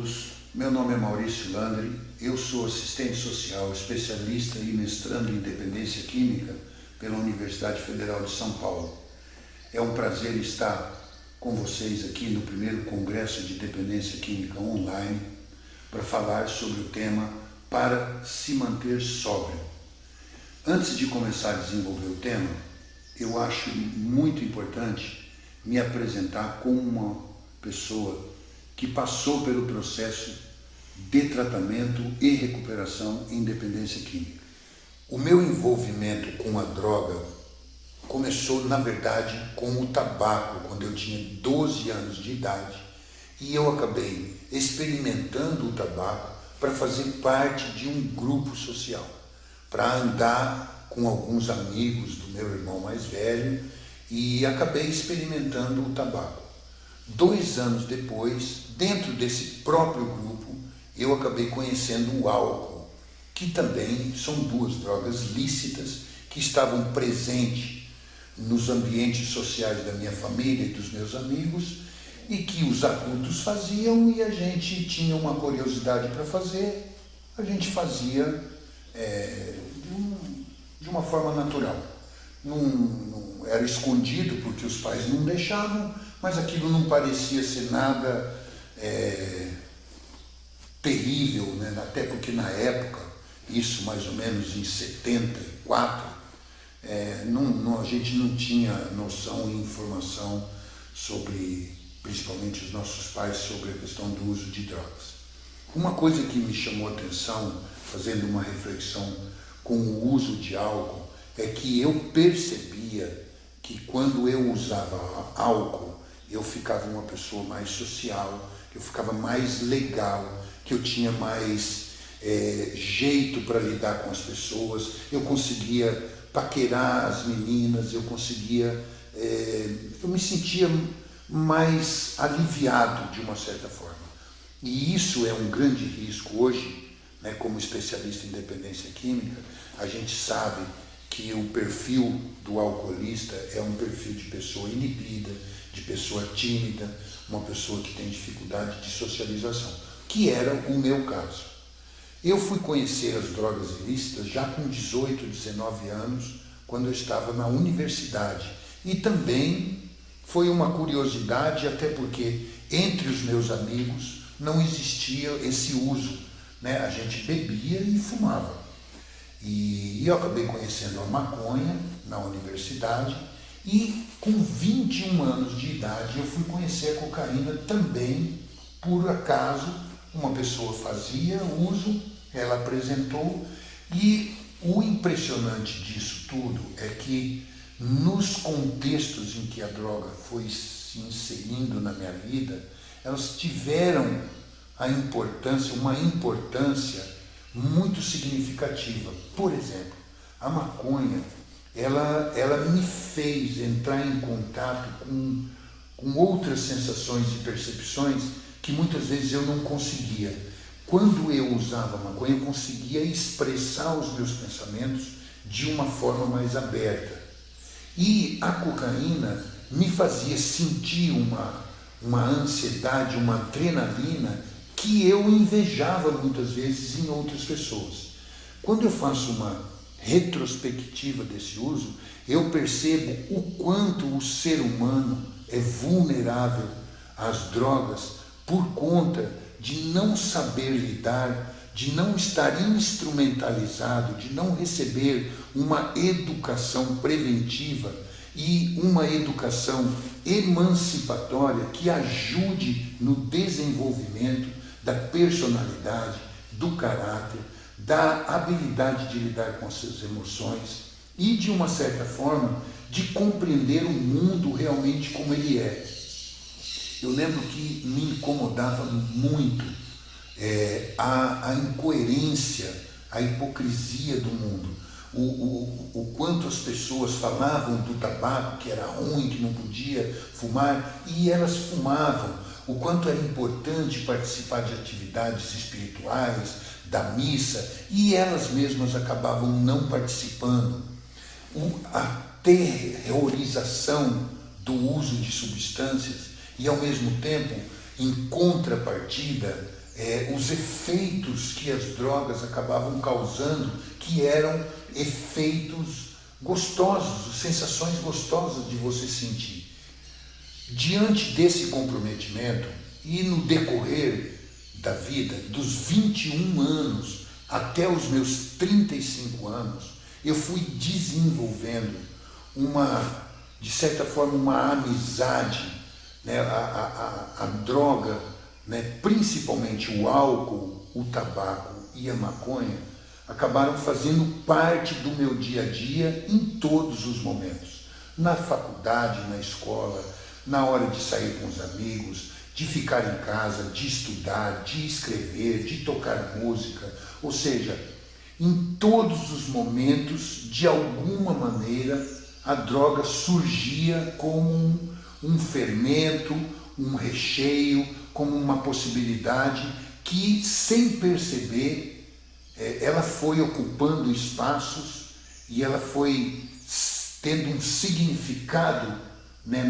todos, meu nome é Maurício Landry, eu sou assistente social, especialista e mestrando em dependência química pela Universidade Federal de São Paulo. É um prazer estar com vocês aqui no primeiro Congresso de Dependência Química online para falar sobre o tema para se manter sóbrio. Antes de começar a desenvolver o tema, eu acho muito importante me apresentar como uma pessoa que passou pelo processo de tratamento e recuperação em dependência química. O meu envolvimento com a droga começou, na verdade, com o tabaco, quando eu tinha 12 anos de idade, e eu acabei experimentando o tabaco para fazer parte de um grupo social, para andar com alguns amigos do meu irmão mais velho, e acabei experimentando o tabaco. 2 anos depois, dentro desse próprio grupo, eu acabei conhecendo o álcool, que também são 2 drogas lícitas que estavam presentes nos ambientes sociais da minha família e dos meus amigos, e que os adultos faziam e a gente tinha uma curiosidade para fazer, a gente fazia de uma forma natural. Não era escondido porque os pais não deixavam, mas aquilo não parecia ser nada terrível, né? Até porque na época, isso mais ou menos em 74, a gente não tinha noção e informação sobre, principalmente os nossos pais, sobre a questão do uso de drogas. Uma coisa que me chamou a atenção, fazendo uma reflexão com o uso de álcool, é que eu percebia que quando eu usava álcool, eu ficava uma pessoa mais social, eu ficava mais legal, que eu tinha mais jeito para lidar com as pessoas, eu conseguia paquerar as meninas, eu me sentia mais aliviado de uma certa forma. E isso é um grande risco hoje, né, como especialista em dependência química, a gente sabe que o perfil do alcoolista é um perfil de pessoa inibida, de pessoa tímida, uma pessoa que tem dificuldade de socialização, que era o meu caso. Eu fui conhecer as drogas ilícitas já com 18, 19 anos, quando eu estava na universidade. E também foi uma curiosidade, até porque entre os meus amigos não existia esse uso, né? A gente bebia e fumava. E eu acabei conhecendo a maconha na universidade e com 21 anos de idade eu fui conhecer a cocaína também, por acaso, uma pessoa fazia uso, ela apresentou, e o impressionante disso tudo é que nos contextos em que a droga foi se inserindo na minha vida, elas tiveram uma importância muito significativa. Por exemplo, a maconha, ela me fez entrar em contato com outras sensações e percepções que muitas vezes eu não conseguia. Quando eu usava maconha, eu conseguia expressar os meus pensamentos de uma forma mais aberta. E a cocaína me fazia sentir uma ansiedade, uma adrenalina que eu invejava muitas vezes em outras pessoas. Quando eu faço uma retrospectiva desse uso, eu percebo o quanto o ser humano é vulnerável às drogas por conta de não saber lidar, de não estar instrumentalizado, de não receber uma educação preventiva e uma educação emancipatória que ajude no desenvolvimento da personalidade, do caráter, da habilidade de lidar com as suas emoções e, de uma certa forma, de compreender o mundo realmente como ele é. Eu lembro que me incomodava muito a incoerência, a hipocrisia do mundo. O quanto as pessoas falavam do tabaco, que era ruim, que não podia fumar, e elas fumavam. O quanto era importante participar de atividades espirituais, da missa, e elas mesmas acabavam não participando. A terrorização do uso de substâncias e, ao mesmo tempo, em contrapartida, os efeitos que as drogas acabavam causando, que eram efeitos gostosos, sensações gostosas de você sentir. Diante desse comprometimento e no decorrer da vida, dos 21 anos até os meus 35 anos, eu fui desenvolvendo de certa forma, uma amizade, né? A droga, né? Principalmente o álcool, o tabaco e a maconha, acabaram fazendo parte do meu dia a dia em todos os momentos. Na faculdade, na escola, na hora de sair com os amigos, de ficar em casa, de estudar, de escrever, de tocar música, ou seja, em todos os momentos, de alguma maneira, a droga surgia como um fermento, um recheio, como uma possibilidade que, sem perceber, ela foi ocupando espaços e ela foi tendo um significado, né,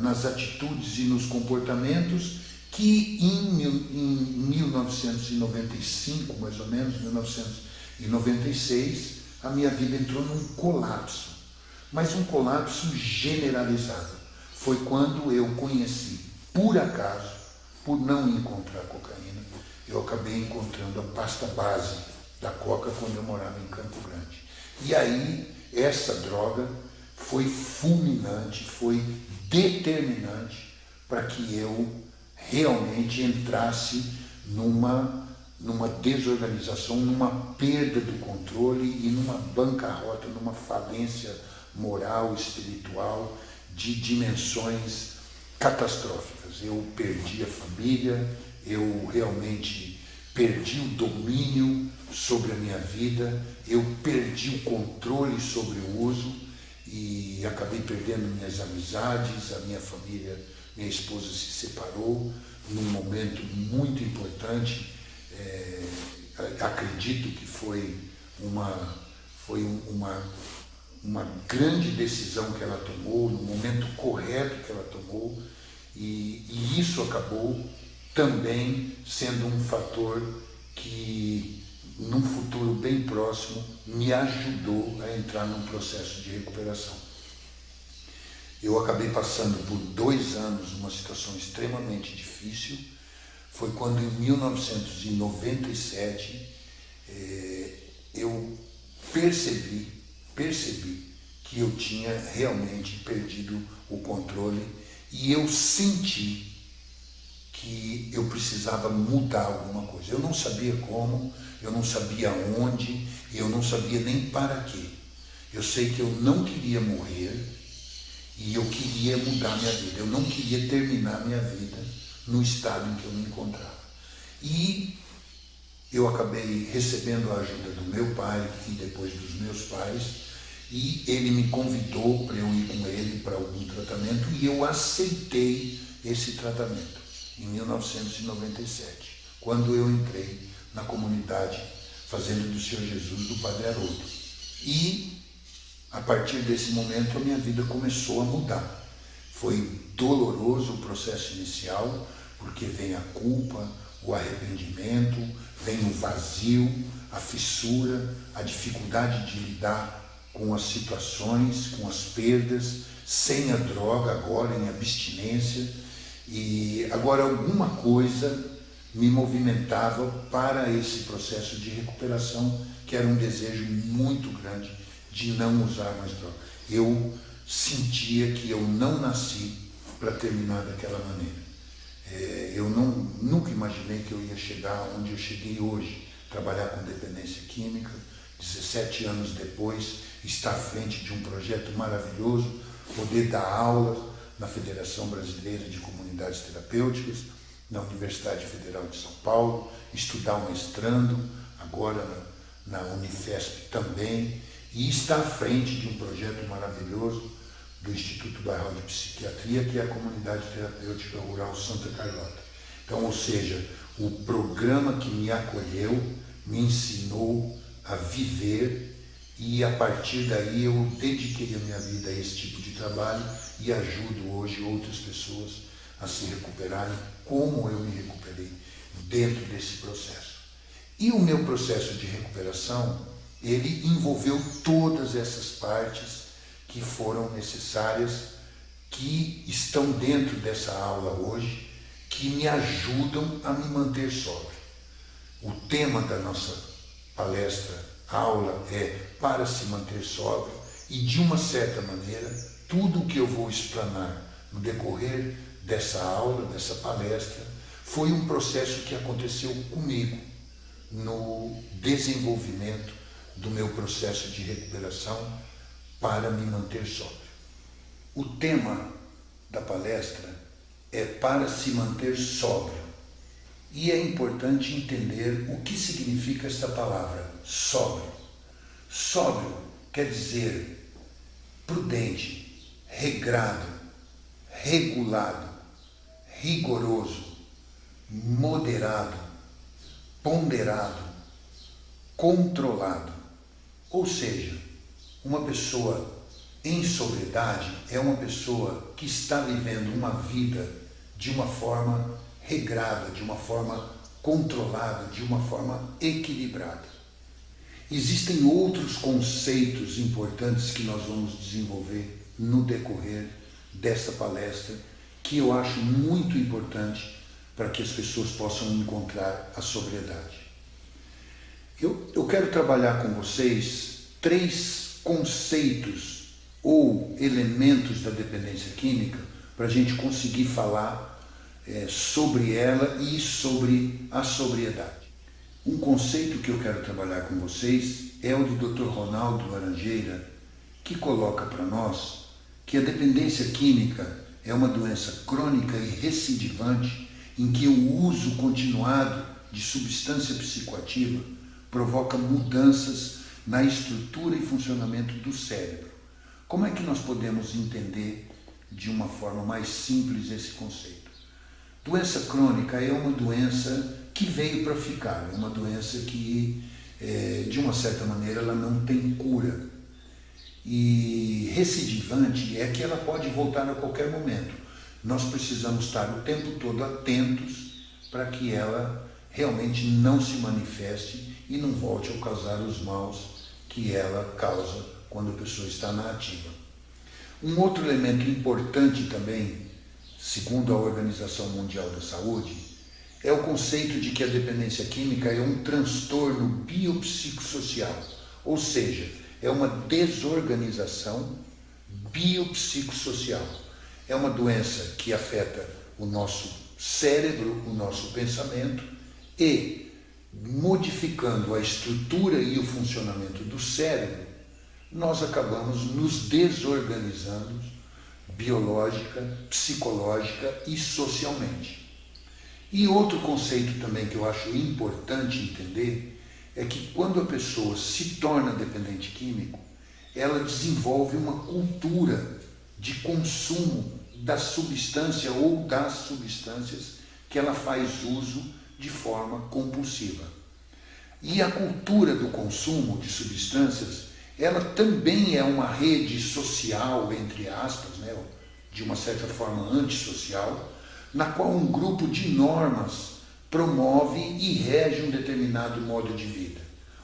nas atitudes e nos comportamentos que em 1995, mais ou menos, 1996, a minha vida entrou num colapso, mas um colapso generalizado. Foi quando eu conheci, por acaso, por não encontrar cocaína, eu acabei encontrando a pasta base da coca quando eu morava em Campo Grande. E aí, essa droga foi fulminante, foi determinante para que eu realmente entrasse numa desorganização, numa perda do controle e numa bancarrota, numa falência moral, espiritual, de dimensões catastróficas. Eu perdi a família, eu realmente perdi o domínio sobre a minha vida, eu perdi o controle sobre o uso e acabei perdendo minhas amizades, a minha família, minha esposa se separou num momento muito importante. Acredito que foi uma grande decisão que ela tomou, no momento correto que ela tomou, e isso acabou também sendo um fator que, num futuro bem próximo, me ajudou a entrar num processo de recuperação. Eu acabei passando por 2 anos uma situação extremamente difícil. Foi quando, em 1997, eu percebi que eu tinha realmente perdido o controle e eu senti que eu precisava mudar alguma coisa. Eu não sabia como, eu não sabia onde, eu não sabia nem para quê. Eu sei que eu não queria morrer e eu queria mudar minha vida. Eu não queria terminar minha vida no estado em que eu me encontrava. E eu acabei recebendo a ajuda do meu pai e depois dos meus pais, e ele me convidou para eu ir com ele para algum tratamento e eu aceitei esse tratamento em 1997, quando eu entrei na comunidade Fazenda do Senhor Jesus do Padre Haroldo. E a partir desse momento a minha vida começou a mudar. Foi doloroso o processo inicial, porque vem a culpa, o arrependimento, vem o vazio, a fissura, a dificuldade de lidar com as situações, com as perdas, sem a droga agora, em abstinência. E agora alguma coisa me movimentava para esse processo de recuperação, que era um desejo muito grande de não usar mais droga. Eu sentia que eu não nasci para terminar daquela maneira. Eu nunca imaginei que eu ia chegar onde eu cheguei hoje, trabalhar com dependência química, 17 anos depois, estar à frente de um projeto maravilhoso, poder dar aula na Federação Brasileira de Comunidades Terapêuticas, na Universidade Federal de São Paulo, estudar um mestrando, agora na Unifesp também, e estar à frente de um projeto maravilhoso do Instituto Bairral de Psiquiatria, que é a Comunidade Terapêutica Rural Santa Carlota. Então, ou seja, o programa que me acolheu me ensinou a viver, e a partir daí eu dediquei a minha vida a esse tipo de trabalho e ajudo hoje outras pessoas a se recuperarem como eu me recuperei. dentro desse processo. E o meu processo de recuperação, ele envolveu todas essas partes que foram necessárias, que estão dentro dessa aula hoje, que me ajudam a me manter sóbrio. O tema da nossa palestra, aula, é para se manter sóbrio, e de uma certa maneira, tudo o que eu vou explanar no decorrer dessa aula, dessa palestra, foi um processo que aconteceu comigo no desenvolvimento do meu processo de recuperação para me manter sóbrio. O tema da palestra é para se manter sóbrio. E é importante entender o que significa esta palavra, sóbrio. Sóbrio quer dizer prudente, regrado, regulado, rigoroso, moderado, ponderado, controlado. Ou seja, uma pessoa em sobriedade é uma pessoa que está vivendo uma vida de uma forma regrada, de uma forma controlada, de uma forma equilibrada. Existem outros conceitos importantes que nós vamos desenvolver no decorrer dessa palestra, que eu acho muito importante para que as pessoas possam encontrar a sobriedade. Eu quero trabalhar com vocês 3 conceitos ou elementos da dependência química para a gente conseguir falar sobre ela e sobre a sobriedade. Um conceito que eu quero trabalhar com vocês é o do Dr. Ronaldo Laranjeira, que coloca para nós que a dependência química é uma doença crônica e recidivante em que o uso continuado de substância psicoativa provoca mudanças na estrutura e funcionamento do cérebro. Como é que nós podemos entender de uma forma mais simples esse conceito? Doença crônica é uma doença que veio para ficar, é uma doença que, de uma certa maneira, ela não tem cura. E recidivante é que ela pode voltar a qualquer momento. Nós precisamos estar o tempo todo atentos para que ela realmente não se manifeste e não volte a causar os maus que ela causa quando a pessoa está na ativa. Um outro elemento importante também, segundo a Organização Mundial da Saúde, é o conceito de que a dependência química é um transtorno biopsicossocial, ou seja, é uma desorganização biopsicossocial. É uma doença que afeta o nosso cérebro, o nosso pensamento, e, modificando a estrutura e o funcionamento do cérebro, nós acabamos nos desorganizando biológica, psicológica e socialmente. E outro conceito também que eu acho importante entender é que quando a pessoa se torna dependente químico, ela desenvolve uma cultura de consumo da substância ou das substâncias que ela faz uso de forma compulsiva. E a cultura do consumo de substâncias, ela também é uma rede social, entre aspas, de uma certa forma antissocial, na qual um grupo de normas promove e rege um determinado modo de vida,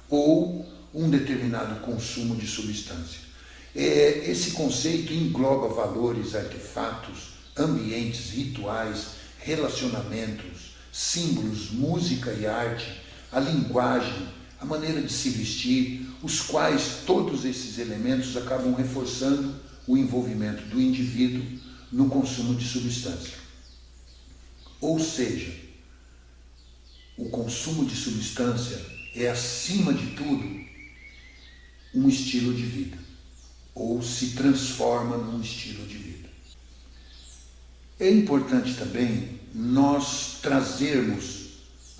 ou um determinado consumo de substância. Esse conceito engloba valores, artefatos, ambientes, rituais, relacionamentos, símbolos, música e arte, a linguagem, a maneira de se vestir, os quais todos esses elementos acabam reforçando o envolvimento do indivíduo no consumo de substância. Ou seja, o consumo de substância é, acima de tudo, um estilo de vida, ou se transforma num estilo de vida. É importante também nós trazermos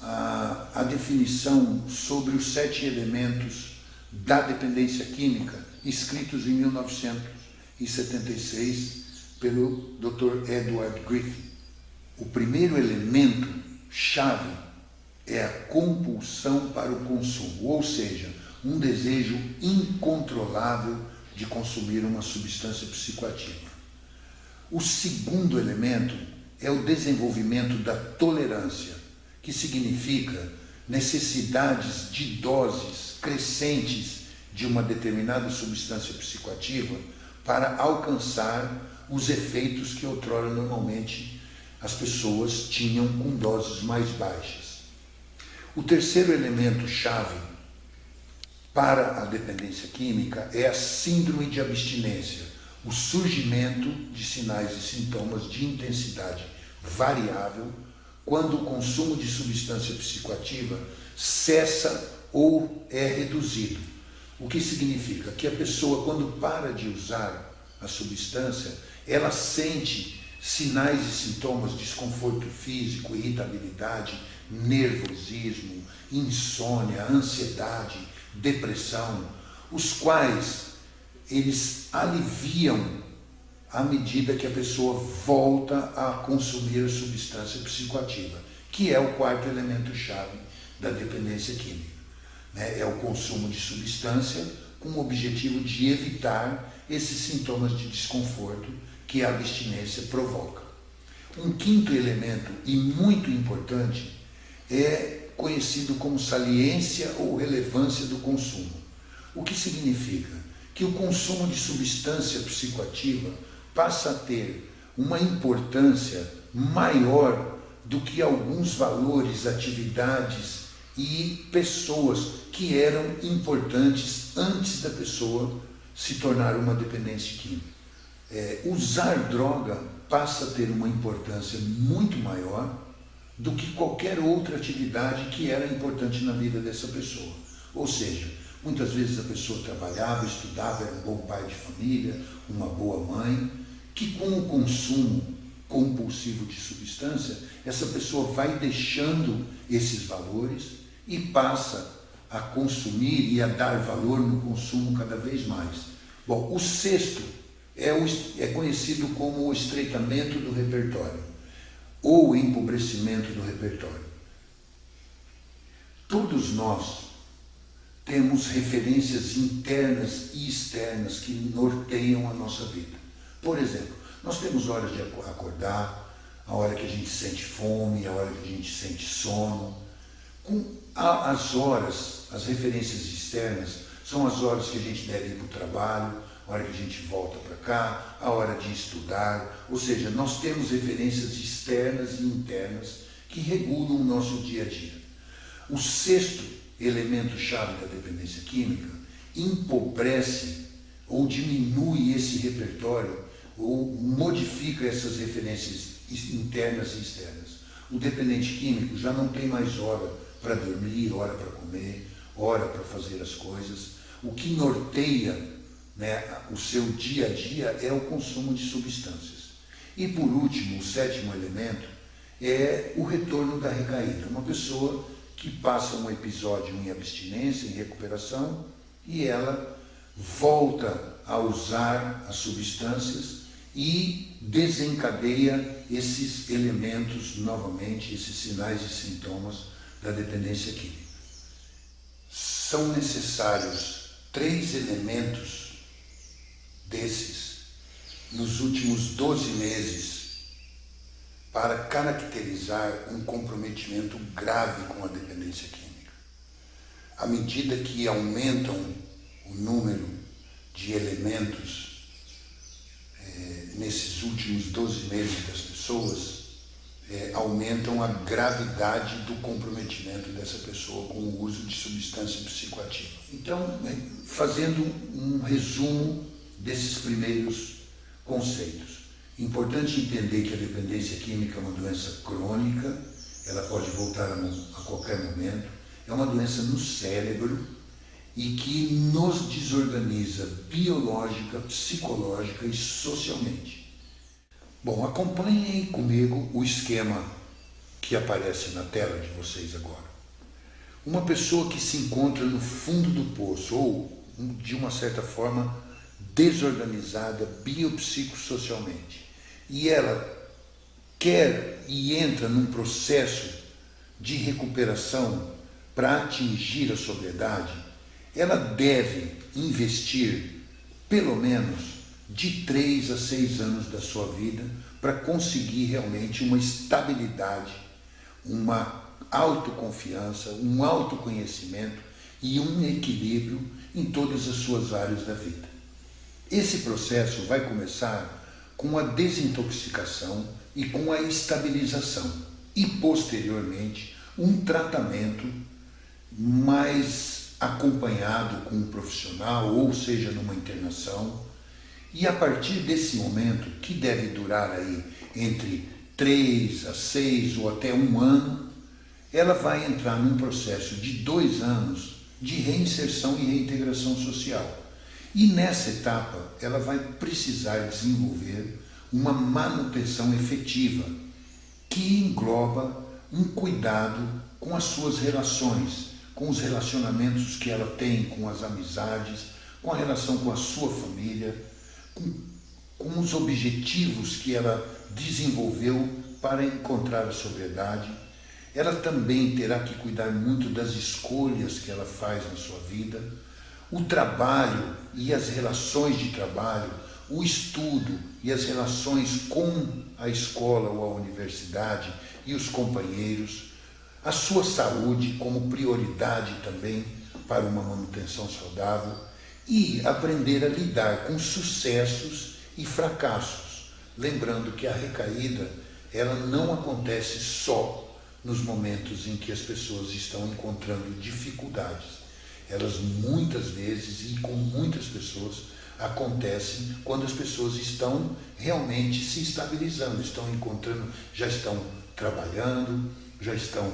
a definição sobre os 7 elementos da dependência química, escritos em 1976 pelo Dr. Edward Griffin. O primeiro elemento chave é a compulsão para o consumo, ou seja, um desejo incontrolável de consumir uma substância psicoativa. O segundo elemento é o desenvolvimento da tolerância, que significa necessidades de doses crescentes de uma determinada substância psicoativa para alcançar os efeitos que outrora normalmente as pessoas tinham com doses mais baixas. O terceiro elemento chave para a dependência química é a síndrome de abstinência, o surgimento de sinais e sintomas de intensidade variável quando o consumo de substância psicoativa cessa ou é reduzido. O que significa que a pessoa, quando para de usar a substância, ela sente sinais e sintomas de desconforto físico, irritabilidade, nervosismo, insônia, ansiedade, depressão, os quais eles aliviam à medida que a pessoa volta a consumir a substância psicoativa, que é o quarto elemento-chave da dependência química. É o consumo de substância com o objetivo de evitar esses sintomas de desconforto que a abstinência provoca. Um quinto elemento, e muito importante, é conhecido como saliência ou relevância do consumo. O que significa? Que o consumo de substância psicoativa passa a ter uma importância maior do que alguns valores, atividades e pessoas que eram importantes antes da pessoa se tornar uma dependência química. Usar droga passa a ter uma importância muito maior do que qualquer outra atividade que era importante na vida dessa pessoa. Ou seja, muitas vezes a pessoa trabalhava, estudava, era um bom pai de família, uma boa mãe, que com o consumo compulsivo de substância, essa pessoa vai deixando esses valores e passa a consumir e a dar valor no consumo cada vez mais. Bom, o sexto é conhecido como o estreitamento do repertório ou empobrecimento do repertório. Todos nós temos referências internas e externas que norteiam a nossa vida. Por exemplo, nós temos horas de acordar, a hora que a gente sente fome, a hora que a gente sente sono. As horas, as referências externas, são as horas que a gente deve ir para o trabalho, a hora que a gente volta para cá, a hora de estudar. Ou seja, nós temos referências externas e internas que regulam o nosso dia a dia. O sexto elemento-chave da dependência química empobrece ou diminui esse repertório ou modifica essas referências internas e externas. O dependente químico já não tem mais hora para dormir, hora para comer, hora para fazer as coisas. O que norteia, o seu dia a dia é o consumo de substâncias. E por último, o sétimo elemento é o retorno da recaída. Uma pessoa que passa um episódio em abstinência, em recuperação, e ela volta a usar as substâncias e desencadeia esses elementos novamente, esses sinais e sintomas da dependência química. São necessários 3 elementos desses nos últimos 12 meses para caracterizar um comprometimento grave com a dependência química. À medida que aumentam o número de elementos nesses últimos 12 meses das pessoas, aumentam a gravidade do comprometimento dessa pessoa com o uso de substância psicoativa. Então, fazendo um resumo desses primeiros conceitos. Importante entender que a dependência química é uma doença crônica, ela pode voltar a qualquer momento, é uma doença no cérebro e que nos desorganiza biológica, psicológica e socialmente. Bom, acompanhem comigo o esquema que aparece na tela de vocês agora. Uma pessoa que se encontra no fundo do poço ou, de uma certa forma, desorganizada biopsicossocialmente, e ela quer e entra num processo de recuperação para atingir a sobriedade, ela deve investir pelo menos de 3 a 6 anos da sua vida para conseguir realmente uma estabilidade, uma autoconfiança, um autoconhecimento e um equilíbrio em todas as suas áreas da vida. Esse processo vai começar com a desintoxicação e com a estabilização e, posteriormente, um tratamento mais acompanhado com um profissional, ou seja, numa internação. E a partir desse momento, que deve durar aí entre 3 a 6 ou até 1 ano, ela vai entrar num processo de 2 anos de reinserção e reintegração social. E nessa etapa, ela vai precisar desenvolver uma manutenção efetiva, que engloba um cuidado com as suas relações, com os relacionamentos que ela tem, com as amizades, com a relação com a sua família, com os objetivos que ela desenvolveu para encontrar a sobriedade. Ela também terá que cuidar muito das escolhas que ela faz na sua vida, o trabalho e as relações de trabalho, o estudo e as relações com a escola ou a universidade e os companheiros, a sua saúde como prioridade também para uma manutenção saudável e aprender a lidar com sucessos e fracassos, lembrando que a recaída ela não acontece só nos momentos em que as pessoas estão encontrando dificuldades. Elas muitas vezes e com muitas pessoas acontecem quando as pessoas estão realmente se estabilizando, estão encontrando, já estão trabalhando, já estão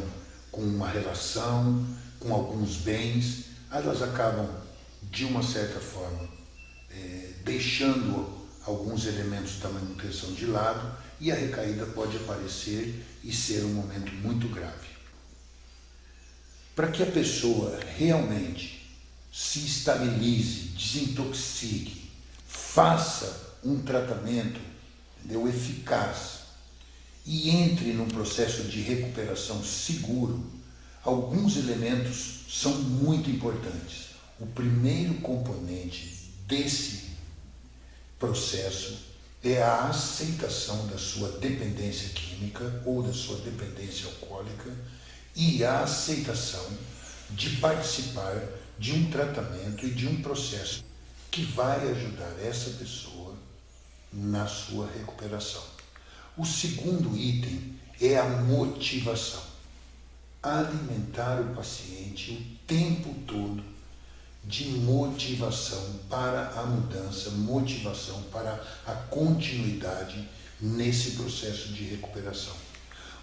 com uma relação, com alguns bens, elas acabam de uma certa forma deixando alguns elementos da manutenção de lado e a recaída pode aparecer e ser um momento muito grave. Para que a pessoa realmente se estabilize, desintoxique, faça um tratamento, entendeu, eficaz e entre num processo de recuperação seguro, alguns elementos são muito importantes. O primeiro componente desse processo é a aceitação da sua dependência química ou da sua dependência alcoólica e a aceitação de participar de um tratamento e de um processo que vai ajudar essa pessoa na sua recuperação. O segundo item é a motivação. Alimentar o paciente o tempo todo de motivação para a mudança, motivação para a continuidade nesse processo de recuperação.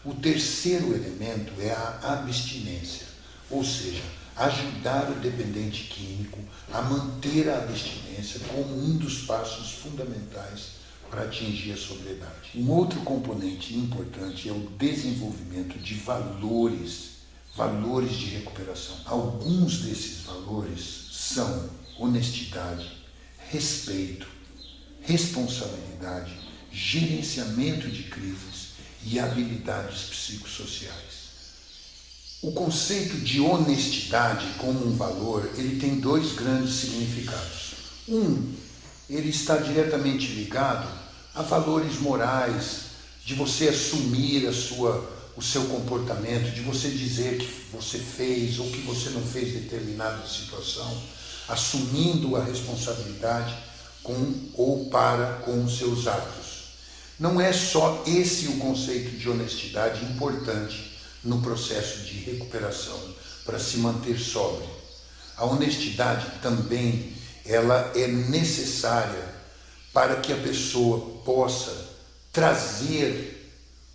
O terceiro elemento é a abstinência, ou seja, ajudar o dependente químico a manter a abstinência como um dos passos fundamentais para atingir a sobriedade. Um outro componente importante é o desenvolvimento de valores de recuperação. Alguns desses valores são honestidade, respeito, responsabilidade, gerenciamento de crises e habilidades psicossociais. O conceito de honestidade como um valor, ele tem 2 grandes significados. Ele está diretamente ligado a valores morais, de você assumir o seu comportamento, de você dizer que você fez ou que você não fez determinada situação, assumindo a responsabilidade com ou para com os seus atos. Não é só esse o conceito de honestidade importante no processo de recuperação para se manter sóbrio. A honestidade também ela é necessária para que a pessoa possa trazer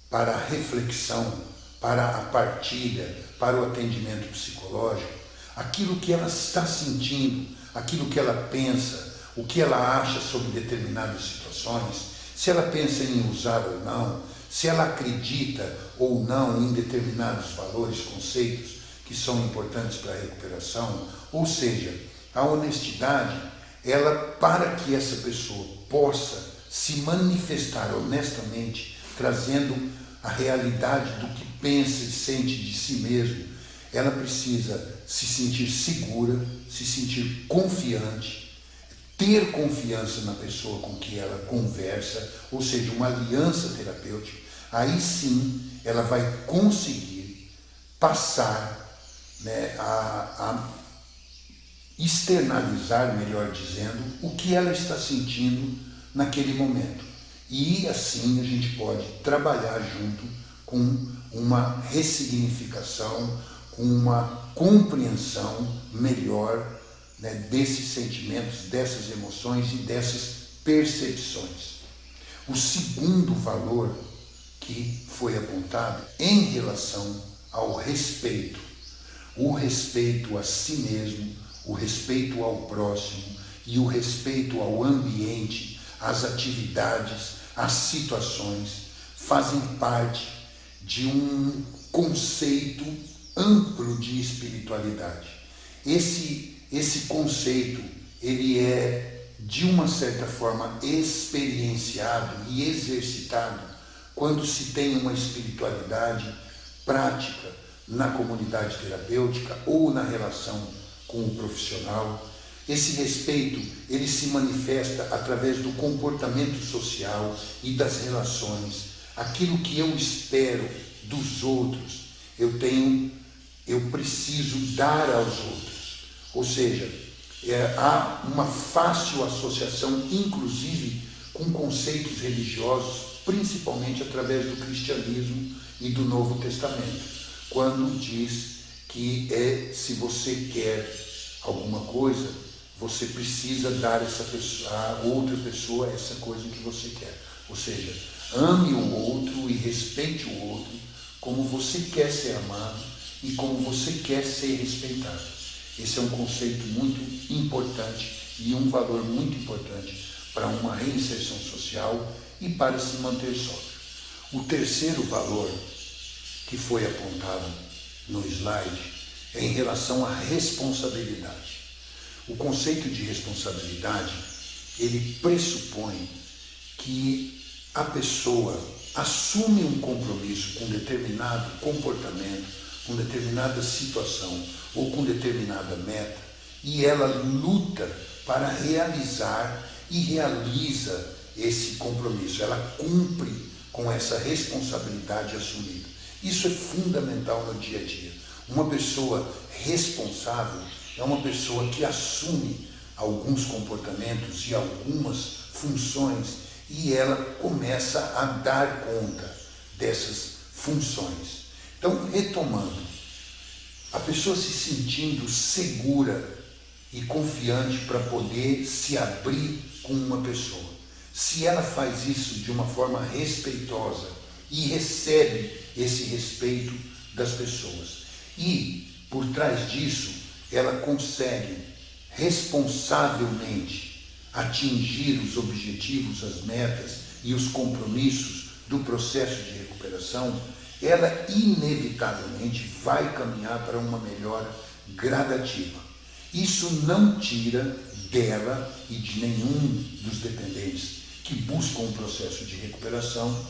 para a reflexão, para a partilha, para o atendimento psicológico, aquilo que ela está sentindo, aquilo que ela pensa, o que ela acha sobre determinadas situações, se ela pensa em usar ou não, se ela acredita ou não em determinados valores, conceitos que são importantes para a recuperação. Ou seja, a honestidade, ela, para que essa pessoa possa se manifestar honestamente, trazendo a realidade do que pensa e sente de si mesmo, ela precisa se sentir segura, se sentir confiante, ter confiança na pessoa com que ela conversa, ou seja, uma aliança terapêutica. Aí sim ela vai conseguir passar, né, a externalizar, melhor dizendo, o que ela está sentindo naquele momento. E assim a gente pode trabalhar junto com uma ressignificação, com uma compreensão melhor, né, desses sentimentos, dessas emoções e dessas percepções. O segundo valor que foi apontado em relação ao respeito, o respeito a si mesmo, o respeito ao próximo e o respeito ao ambiente, às atividades, às situações, fazem parte de um conceito amplo de espiritualidade. Esse conceito, ele é, de uma certa forma, experienciado e exercitado quando se tem uma espiritualidade prática na comunidade terapêutica ou na relação com o profissional. Esse respeito, ele se manifesta através do comportamento social e das relações. Aquilo que eu espero dos outros, eu preciso dar aos outros. Ou seja, há uma fácil associação, inclusive, com conceitos religiosos, principalmente através do cristianismo e do Novo Testamento, quando diz que se você quer alguma coisa, você precisa dar a outra pessoa essa coisa que você quer. Ou seja, ame o outro e respeite o outro como você quer ser amado e como você quer ser respeitado. Esse é um conceito muito importante e um valor muito importante para uma reinserção social e para se manter sóbrio. O terceiro valor que foi apontado no slide é em relação à responsabilidade. O conceito de responsabilidade, ele pressupõe que a pessoa assume um compromisso com determinado comportamento, com determinada situação ou com determinada meta, e ela luta para realizar e realiza esse compromisso. Ela cumpre com essa responsabilidade assumida. Isso é fundamental no dia a dia. Uma pessoa responsável é uma pessoa que assume alguns comportamentos e algumas funções e ela começa a dar conta dessas funções. Então, retomando, a pessoa se sentindo segura e confiante para poder se abrir com uma pessoa. Se ela faz isso de uma forma respeitosa e recebe esse respeito das pessoas, e por trás disso ela consegue responsavelmente atingir os objetivos, as metas e os compromissos do processo de recuperação, ela inevitavelmente vai caminhar para uma melhora gradativa. Isso não tira dela e de nenhum dos dependentes que buscam um processo de recuperação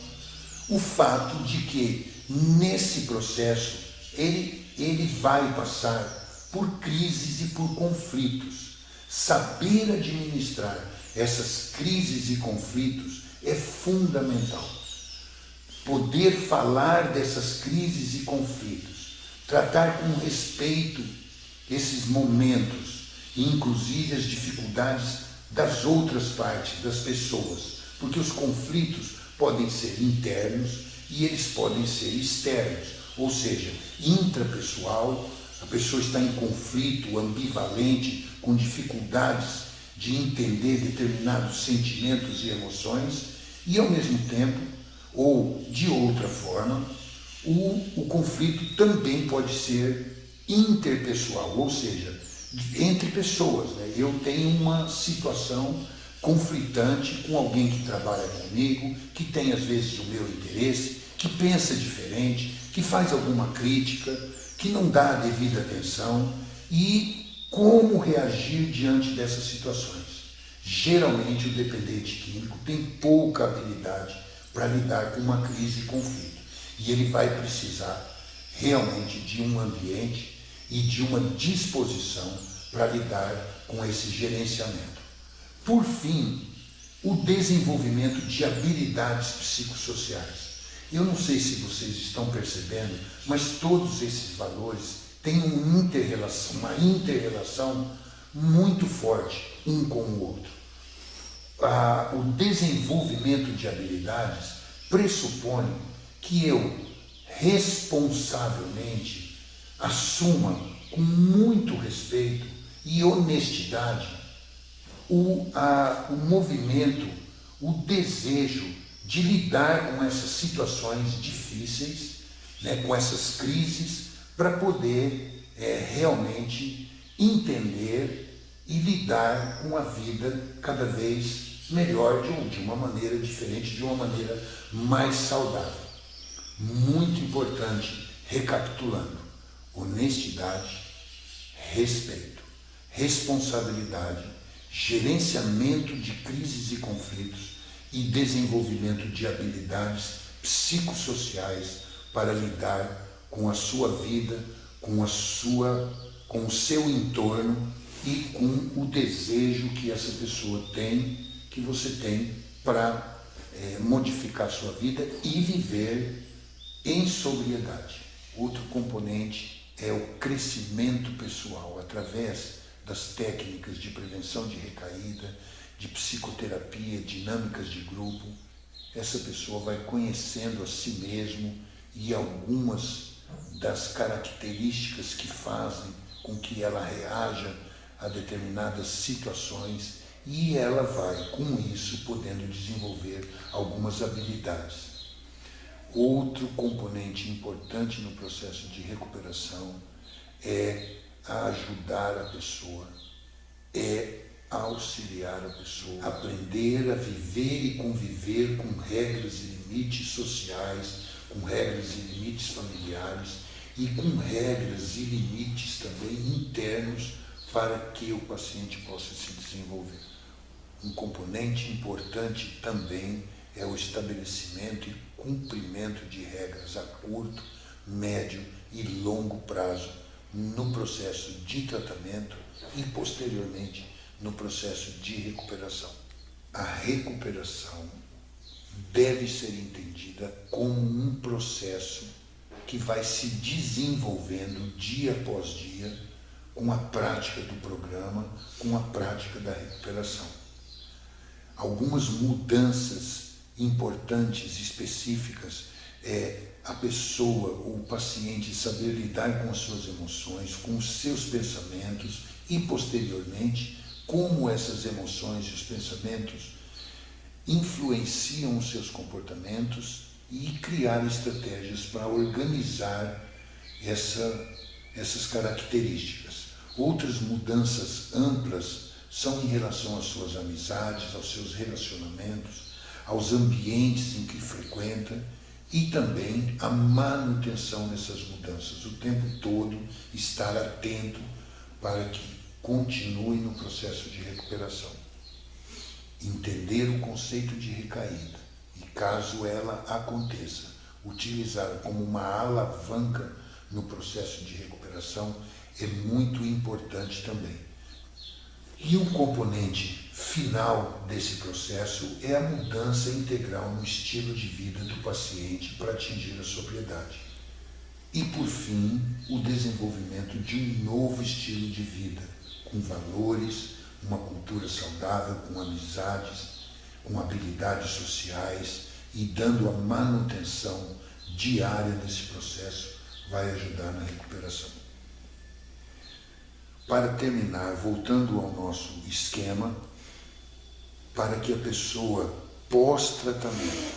o fato de que nesse processo ele vai passar por crises e por conflitos. Saber administrar essas crises e conflitos é fundamental. Poder falar dessas crises e conflitos, tratar com respeito esses momentos, e inclusive as dificuldades das outras partes, das pessoas, porque os conflitos podem ser internos e eles podem ser externos, ou seja, intrapessoal, a pessoa está em conflito, ambivalente, com dificuldades de entender determinados sentimentos e emoções, e ao mesmo tempo, ou de outra forma, o conflito também pode ser interpessoal, ou seja, entre pessoas. Né? Eu tenho uma situação conflitante com alguém que trabalha comigo, que tem às vezes o meu interesse, que pensa diferente, que faz alguma crítica, que não dá a devida atenção, e como reagir diante dessas situações. Geralmente o dependente químico tem pouca habilidade para lidar com uma crise e conflito, e ele vai precisar realmente de um ambiente e de uma disposição para lidar com esse gerenciamento. Por fim, o desenvolvimento de habilidades psicossociais. Eu não sei se vocês estão percebendo, mas todos esses valores têm uma inter-relação muito forte um com o outro. O desenvolvimento de habilidades pressupõe que eu responsavelmente assuma com muito respeito e honestidade o movimento, o desejo de lidar com essas situações difíceis, né, com essas crises, para poder realmente entender e lidar com a vida cada vez melhor, de uma maneira diferente, de uma maneira mais saudável. Muito importante, recapitulando: honestidade, respeito, responsabilidade, gerenciamento de crises e conflitos e desenvolvimento de habilidades psicossociais para lidar com a sua vida, com o seu entorno e com o desejo que essa pessoa tem, que você tem, para modificar a sua vida e viver em sobriedade. Outro componente é o crescimento pessoal, através das técnicas de prevenção de recaída, de psicoterapia, dinâmicas de grupo. Essa pessoa vai conhecendo a si mesmo e algumas das características que fazem com que ela reaja a determinadas situações, e ela vai, com isso, podendo desenvolver algumas habilidades. Outro componente importante no processo de recuperação é ajudar a pessoa, auxiliar a pessoa, aprender a viver e conviver com regras e limites sociais, com regras e limites familiares e com regras e limites também internos para que o paciente possa se desenvolver. Um componente importante também é o estabelecimento e cumprimento de regras a curto, médio e longo prazo no processo de tratamento e, posteriormente, no processo de recuperação. A recuperação deve ser entendida como um processo que vai se desenvolvendo dia após dia com a prática do programa, com a prática da recuperação. Algumas mudanças importantes, específicas, a pessoa ou o paciente saber lidar com as suas emoções, com os seus pensamentos e, posteriormente, como essas emoções e os pensamentos influenciam os seus comportamentos e criar estratégias para organizar essas características. Outras mudanças amplas são em relação às suas amizades, aos seus relacionamentos, aos ambientes em que frequenta e também a manutenção dessas mudanças, o tempo todo estar atento para que continue no processo de recuperação. Entender o conceito de recaída e, caso ela aconteça, utilizá-la como uma alavanca no processo de recuperação é muito importante também. E o componente final desse processo é a mudança integral no estilo de vida do paciente para atingir a sobriedade. E, por fim, o desenvolvimento de um novo estilo de vida, com valores, uma cultura saudável, com amizades, com habilidades sociais e dando a manutenção diária desse processo, vai ajudar na recuperação. Para terminar, voltando ao nosso esquema, para que a pessoa pós-tratamento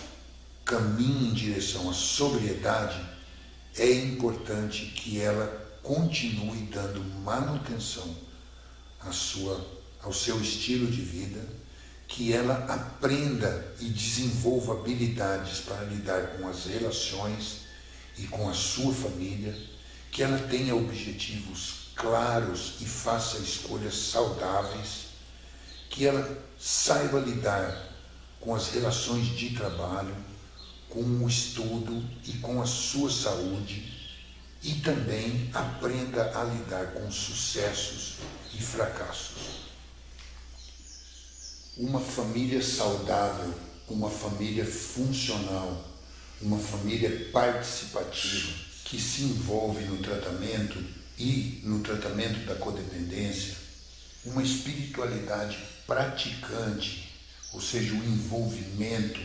caminhe em direção à sobriedade, é importante que ela continue dando manutenção ao seu estilo de vida, que ela aprenda e desenvolva habilidades para lidar com as relações e com a sua família, que ela tenha objetivos claros e faça escolhas saudáveis, que ela saiba lidar com as relações de trabalho, com o estudo e com a sua saúde, e também aprenda a lidar com sucessos e fracassos. Uma família saudável, uma família funcional, uma família participativa que se envolve no tratamento e no tratamento da codependência, uma espiritualidade praticante, ou seja, o envolvimento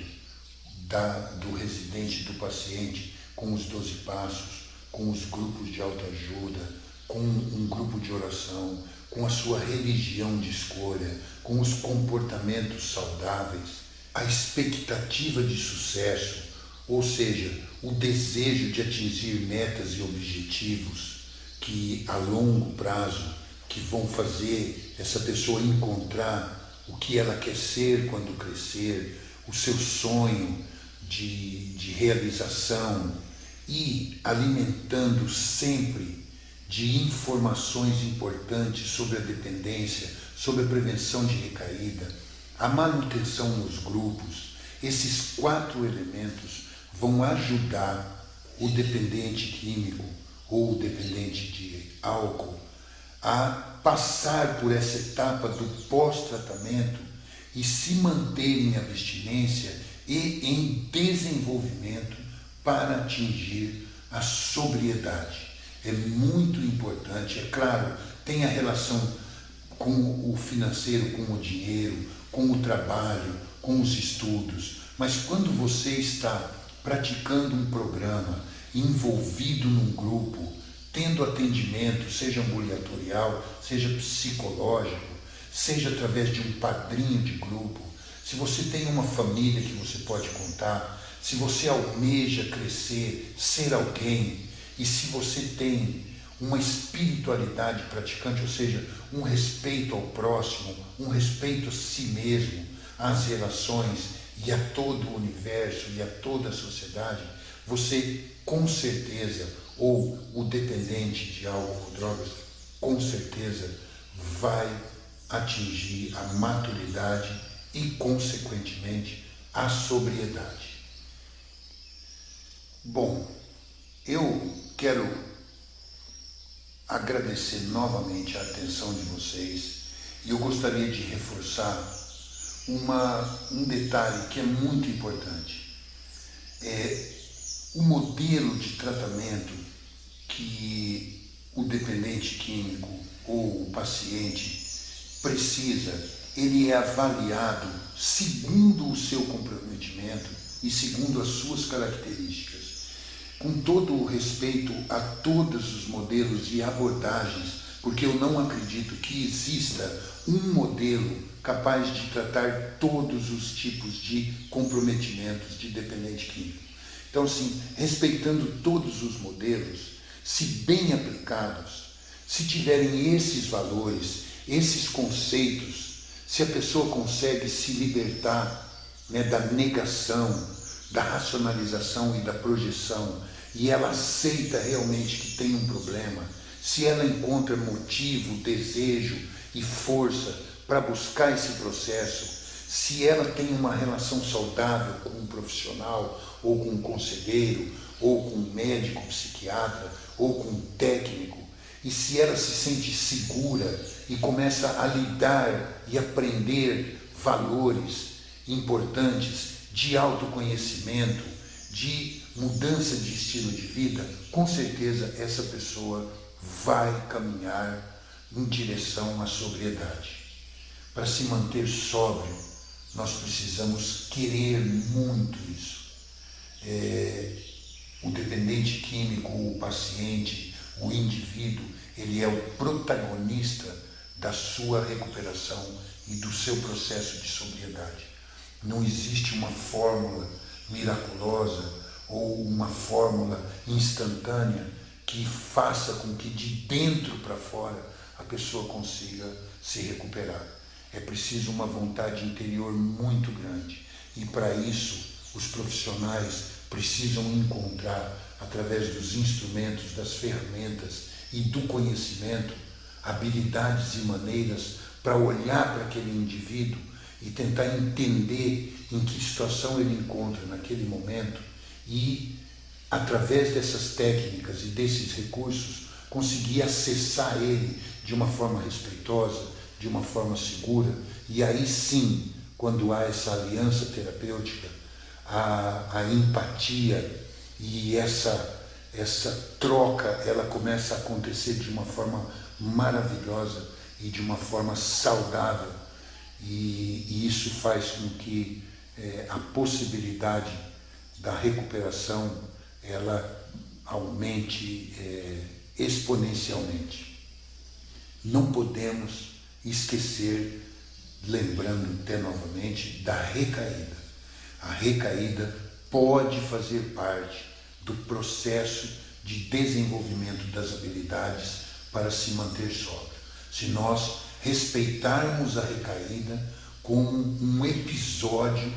do residente, do paciente, com os 12 passos, com os grupos de autoajuda, com um grupo de oração, com a sua religião de escolha, com os comportamentos saudáveis, a expectativa de sucesso, ou seja, o desejo de atingir metas e objetivos que a longo prazo, que vão fazer essa pessoa encontrar o que ela quer ser quando crescer, o seu sonho de realização, e alimentando sempre de informações importantes sobre a dependência, sobre a prevenção de recaída, a manutenção nos grupos. Esses 4 elementos vão ajudar o dependente químico ou o dependente de álcool a passar por essa etapa do pós-tratamento e se manter em abstinência e em desenvolvimento para atingir a sobriedade. É muito importante, é claro, tem a relação com o financeiro, com o dinheiro, com o trabalho, com os estudos, mas quando você está praticando um programa, envolvido num grupo, tendo atendimento, seja ambulatorial, seja psicológico, seja através de um padrinho de grupo, se você tem uma família que você pode contar, se você almeja crescer, ser alguém, e se você tem uma espiritualidade praticante, ou seja, um respeito ao próximo, um respeito a si mesmo, às relações e a todo o universo e a toda a sociedade, você com certeza, ou o dependente de álcool ou drogas, com certeza vai atingir a maturidade e, consequentemente, a sobriedade. Bom, eu quero agradecer novamente a atenção de vocês e eu gostaria de reforçar um detalhe que é muito importante. O modelo de tratamento que o dependente químico ou o paciente precisa, ele é avaliado segundo o seu comprometimento e segundo as suas características, com todo o respeito a todos os modelos e abordagens, porque eu não acredito que exista um modelo capaz de tratar todos os tipos de comprometimentos de dependente químico. Então, assim, respeitando todos os modelos, se bem aplicados, se tiverem esses valores, esses conceitos, se a pessoa consegue se libertar, da negação, da racionalização e da projeção, e ela aceita realmente que tem um problema, se ela encontra motivo, desejo e força para buscar esse processo, se ela tem uma relação saudável com um profissional, ou com um conselheiro, ou com um médico, psiquiatra, ou com um técnico, e se ela se sente segura e começa a lidar e aprender valores importantes de autoconhecimento, de mudança de estilo de vida, com certeza essa pessoa vai caminhar em direção à sobriedade. Para se manter sóbrio, nós precisamos querer muito isso. O dependente químico, o paciente, o indivíduo, ele é o protagonista da sua recuperação e do seu processo de sobriedade. Não existe uma fórmula miraculosa ou uma fórmula instantânea que faça com que de dentro para fora a pessoa consiga se recuperar. É preciso uma vontade interior muito grande e para isso os profissionais precisam encontrar, através dos instrumentos, das ferramentas e do conhecimento, habilidades e maneiras para olhar para aquele indivíduo e tentar entender em que situação ele encontra naquele momento e, através dessas técnicas e desses recursos, conseguir acessar ele de uma forma respeitosa, de uma forma segura, e aí sim, quando há essa aliança terapêutica, a empatia, e essa troca ela começa a acontecer de uma forma maravilhosa e de uma forma saudável, e isso faz com que a possibilidade da recuperação ela aumente exponencialmente. Não podemos esquecer, lembrando até novamente, da recaída. A recaída pode fazer parte do processo de desenvolvimento das habilidades para se manter sóbrio. Se nós respeitarmos a recaída como um episódio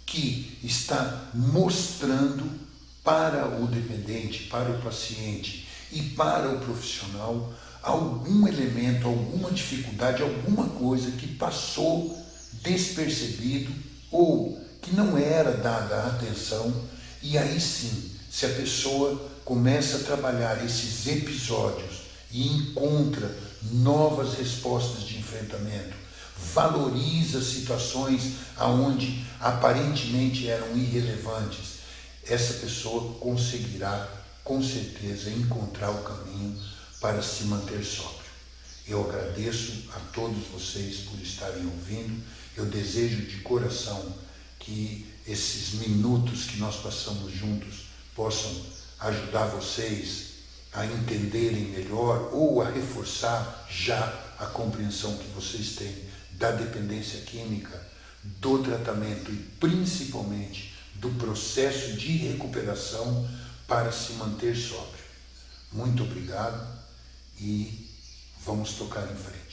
que está mostrando para o dependente, para o paciente e para o profissional algum elemento, alguma dificuldade, alguma coisa que passou despercebido ou que não era dada atenção, e aí sim, se a pessoa começa a trabalhar esses episódios e encontra novas respostas de enfrentamento, valoriza situações aonde aparentemente eram irrelevantes, essa pessoa conseguirá com certeza encontrar o caminho para se manter sóbrio. Eu agradeço a todos vocês por estarem ouvindo. Eu desejo de coração que esses minutos que nós passamos juntos possam ajudar vocês a entenderem melhor ou a reforçar já a compreensão que vocês têm da dependência química, do tratamento e principalmente do processo de recuperação para se manter sóbrio. Muito obrigado e vamos tocar em frente.